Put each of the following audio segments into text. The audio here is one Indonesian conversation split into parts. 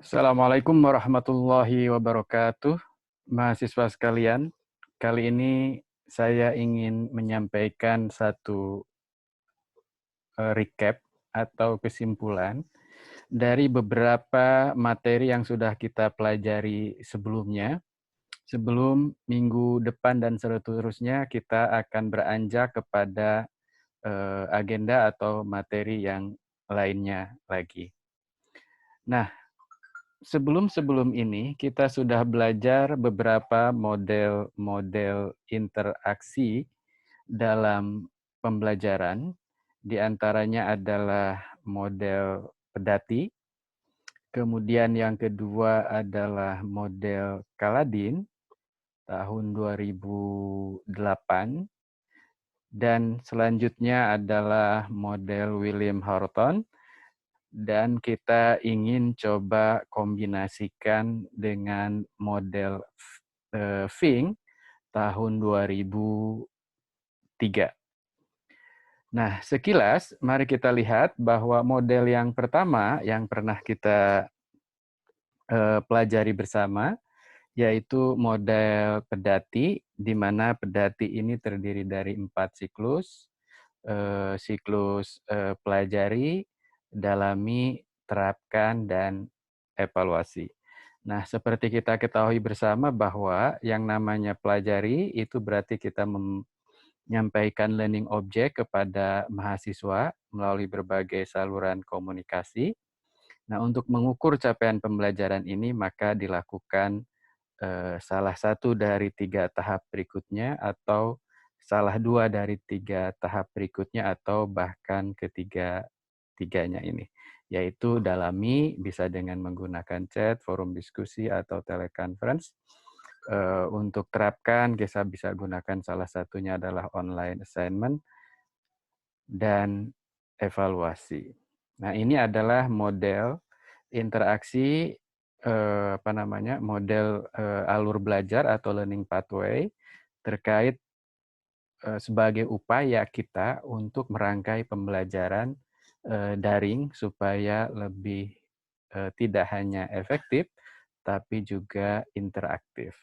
Assalamualaikum warahmatullahi wabarakatuh. Mahasiswa sekalian, kali ini saya ingin menyampaikan satu recap atau kesimpulan dari beberapa materi yang sudah kita pelajari sebelumnya. Sebelum minggu depan dan seterusnya kita akan beranjak kepada agenda atau materi yang lainnya lagi. Nah, sebelum ini kita sudah belajar beberapa model-model interaksi dalam pembelajaran. Di antaranya adalah model pedati, kemudian yang kedua adalah model Kaladin tahun 2008, dan selanjutnya adalah model William Horton. Dan kita ingin coba kombinasikan dengan model Fink tahun 2003. Nah, sekilas mari kita lihat bahwa model yang pertama yang pernah kita pelajari bersama yaitu model pedati, di mana pedati ini terdiri dari 4 siklus. Siklus pelajari, dalami, terapkan, dan evaluasi. Nah, seperti kita ketahui bersama bahwa yang namanya pelajari itu berarti kita menyampaikan learning object kepada mahasiswa melalui berbagai saluran komunikasi. Nah, untuk mengukur capaian pembelajaran ini maka dilakukan salah satu dari 3 tahap berikutnya atau salah 2 dari 3 tahap berikutnya atau bahkan ketiga-tiganya ini, yaitu dalami bisa dengan menggunakan chat, forum diskusi, atau teleconference. Untuk terapkan, kita bisa gunakan salah satunya adalah online assignment dan evaluasi. Nah, ini adalah model interaksi model alur belajar atau learning pathway terkait sebagai upaya kita untuk merangkai pembelajaran daring supaya lebih tidak hanya efektif tapi juga interaktif.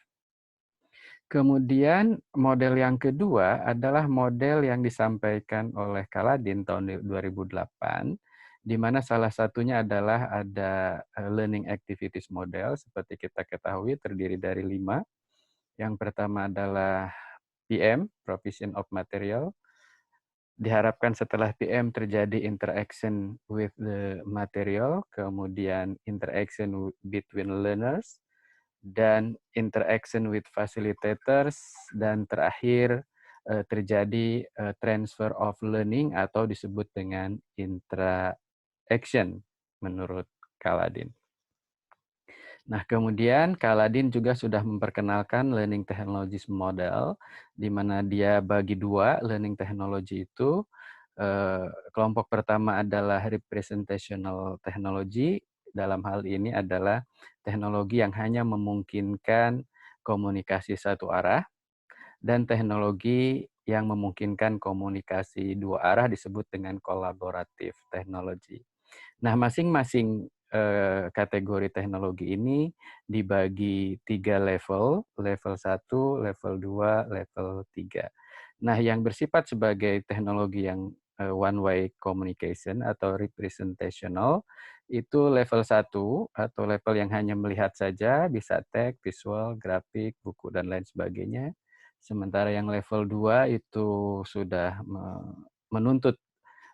Kemudian model yang kedua adalah model yang disampaikan oleh Kaladin tahun 2008, di mana salah satunya adalah ada learning activities model, seperti kita ketahui terdiri dari 5. Yang pertama adalah PM, Provision of Material. Diharapkan setelah PM terjadi interaction with the material, kemudian interaction between learners, dan interaction with facilitators, dan terakhir terjadi transfer of learning atau disebut dengan interaction menurut Kaladin. Nah, kemudian Kaladin juga sudah memperkenalkan learning technologies model, di mana dia bagi 2 learning technology itu. Kelompok pertama adalah representational technology. Dalam hal ini adalah teknologi yang hanya memungkinkan komunikasi satu arah, dan teknologi yang memungkinkan komunikasi 2 arah disebut dengan collaborative technology. Nah, masing-masing kategori teknologi ini dibagi 3 level, level 1, level 2, level 3. Nah, yang bersifat sebagai teknologi yang one way communication atau representational itu level 1 atau level yang hanya melihat saja, bisa teks, visual, grafik, buku, dan lain sebagainya. Sementara yang level 2 itu sudah menuntut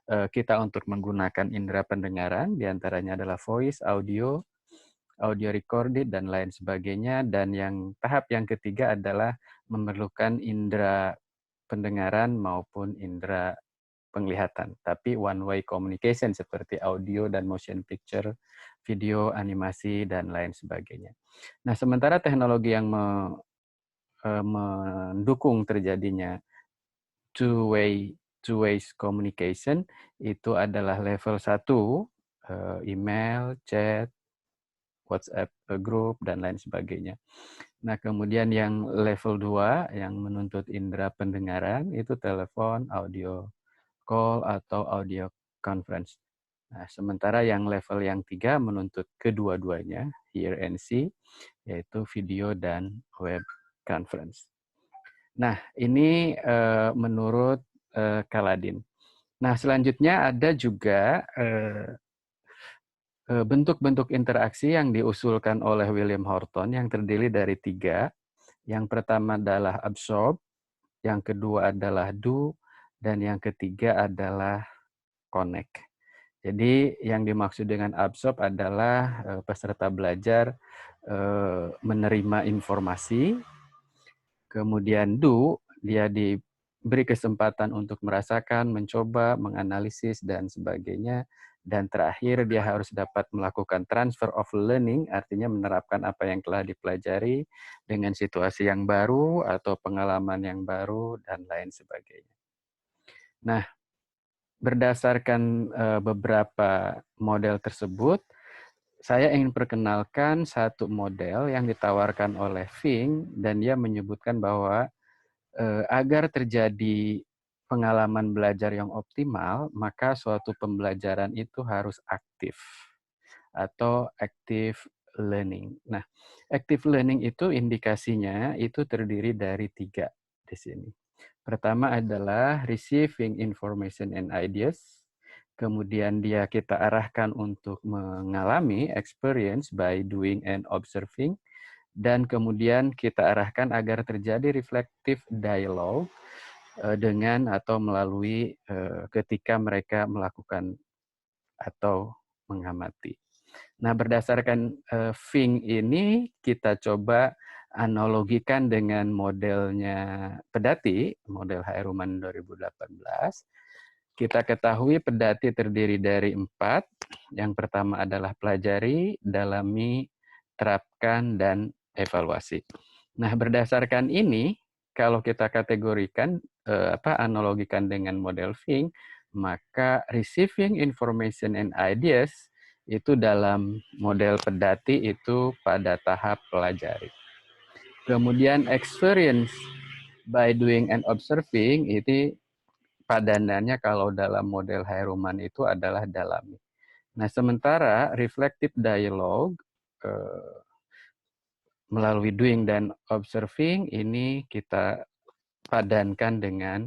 kita untuk menggunakan indera pendengaran, diantaranya adalah voice, audio, audio recorded, dan lain sebagainya. Dan yang tahap yang ketiga adalah memerlukan indera pendengaran maupun indera penglihatan, tapi one way communication seperti audio dan motion picture, video, animasi, dan lain sebagainya. Nah, sementara teknologi yang mendukung terjadinya two ways communication itu adalah level 1, email, chat, WhatsApp group, dan lain sebagainya. Nah, kemudian yang level 2 yang menuntut indera pendengaran itu telepon, audio call, atau audio conference. Nah, sementara yang level yang 3 menuntut kedua-duanya, hear and see, yaitu video dan web conference. Nah, ini menurut Kaladin. Nah, selanjutnya ada juga bentuk-bentuk interaksi yang diusulkan oleh William Horton yang terdiri dari 3. Yang pertama adalah absorb, yang kedua adalah do, dan yang ketiga adalah connect. Jadi yang dimaksud dengan absorb adalah peserta belajar menerima informasi, kemudian do, dia diberi kesempatan untuk merasakan, mencoba, menganalisis, dan sebagainya. Dan terakhir, dia harus dapat melakukan transfer of learning, artinya menerapkan apa yang telah dipelajari dengan situasi yang baru atau pengalaman yang baru, dan lain sebagainya. Nah, berdasarkan beberapa model tersebut, saya ingin perkenalkan satu model yang ditawarkan oleh Fink, dan dia menyebutkan bahwa agar terjadi pengalaman belajar yang optimal, maka suatu pembelajaran itu harus aktif atau active learning. Nah, active learning itu indikasinya itu terdiri dari 3 di sini. Pertama adalah receiving information and ideas. Kemudian kita arahkan untuk mengalami experience by doing and observing. Dan kemudian kita arahkan agar terjadi reflective dialogue dengan atau melalui ketika mereka melakukan atau mengamati. Nah, berdasarkan Fink ini, kita coba analogikan dengan modelnya Pedati, model Haeruman 2018. Kita ketahui Pedati terdiri dari 4. Yang pertama adalah pelajari, dalami, terapkan, dan evaluasi. Nah, berdasarkan ini, kalau kita kategorikan, analogikan dengan model Fink, maka receiving information and ideas itu dalam model Pedati itu pada tahap pelajari. Kemudian experience by doing and observing itu padanannya kalau dalam model Haeruman itu adalah dalami. Nah, sementara reflective dialogue melalui doing dan observing ini kita padankan dengan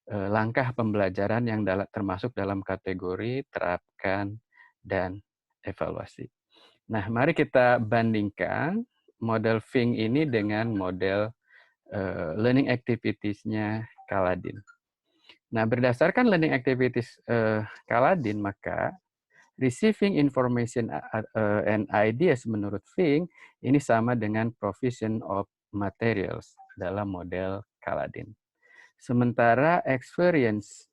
langkah pembelajaran yang termasuk dalam kategori terapkan dan evaluasi. Nah, mari kita bandingkan model Fink ini dengan model learning activities-nya Kaladin. Nah, berdasarkan learning activities Kaladin, maka receiving information and ideas menurut Fink ini sama dengan provision of materials dalam model Kaladin. Sementara experience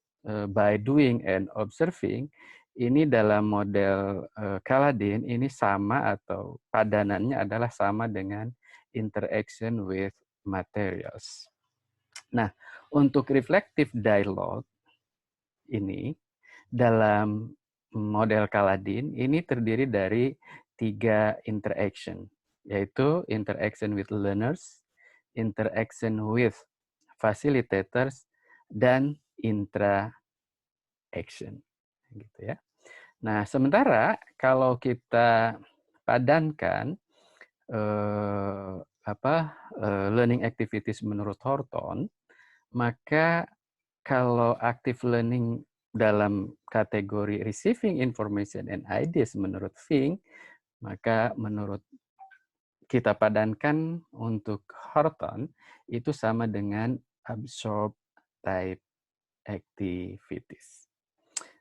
by doing and observing ini dalam model Kaladin ini sama atau padanannya adalah sama dengan interaction with materials. Nah, untuk reflective dialogue ini dalam model Kaladin ini terdiri dari 3 interaction, yaitu interaction with learners, interaction with facilitators, dan intra-action. Gitu ya. Nah, sementara kalau kita padankan learning activities menurut Horton, maka kalau active learning dalam kategori receiving information and ideas menurut Fink, maka menurut kita padankan untuk Horton itu sama dengan absorb type activities.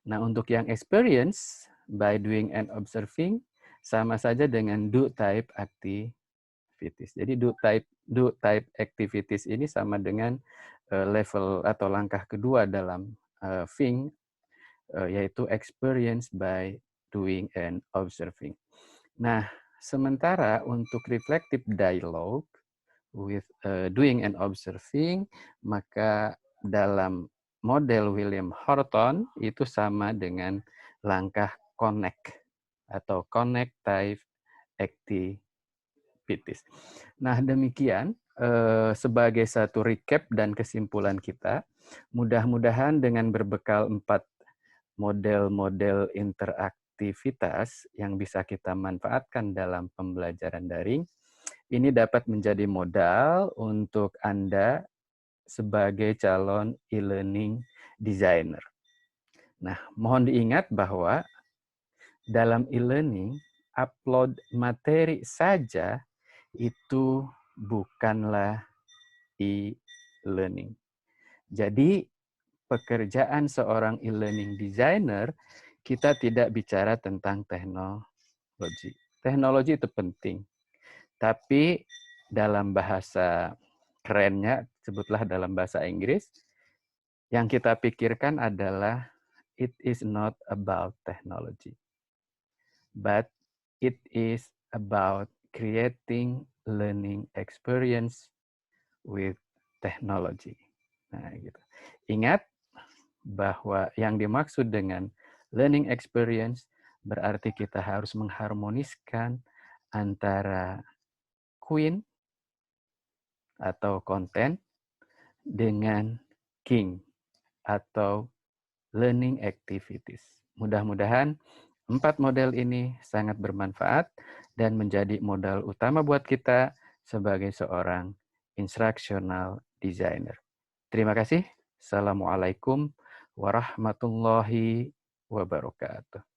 Nah, untuk yang experience by doing and observing sama saja dengan do type activities. Jadi do type activities ini sama dengan level atau langkah kedua dalam Fink, yaitu experience by doing and observing. Nah, sementara untuk reflective dialogue with doing and observing, maka dalam model William Horton itu sama dengan langkah connect atau connect type activities. Nah, demikian sebagai satu recap dan kesimpulan kita, mudah-mudahan dengan berbekal 4 model-model interaktivitas yang bisa kita manfaatkan dalam pembelajaran daring, ini dapat menjadi modal untuk Anda sebagai calon e-learning designer. Nah, mohon diingat bahwa dalam e-learning, upload materi saja itu bukanlah e-learning. Jadi, pekerjaan seorang e-learning designer, kita tidak bicara tentang teknologi. Teknologi itu penting, tapi dalam bahasa kerennya, sebutlah dalam bahasa Inggris, yang kita pikirkan adalah it is not about technology, but it is about creating learning experience with technology. Nah, gitu. Ingat bahwa yang dimaksud dengan learning experience berarti kita harus mengharmoniskan antara queen atau konten dengan king atau learning activities. Mudah-mudahan 4 model ini sangat bermanfaat dan menjadi modal utama buat kita sebagai seorang instructional designer. Terima kasih. Assalamualaikum warahmatullahi wabarakatuh.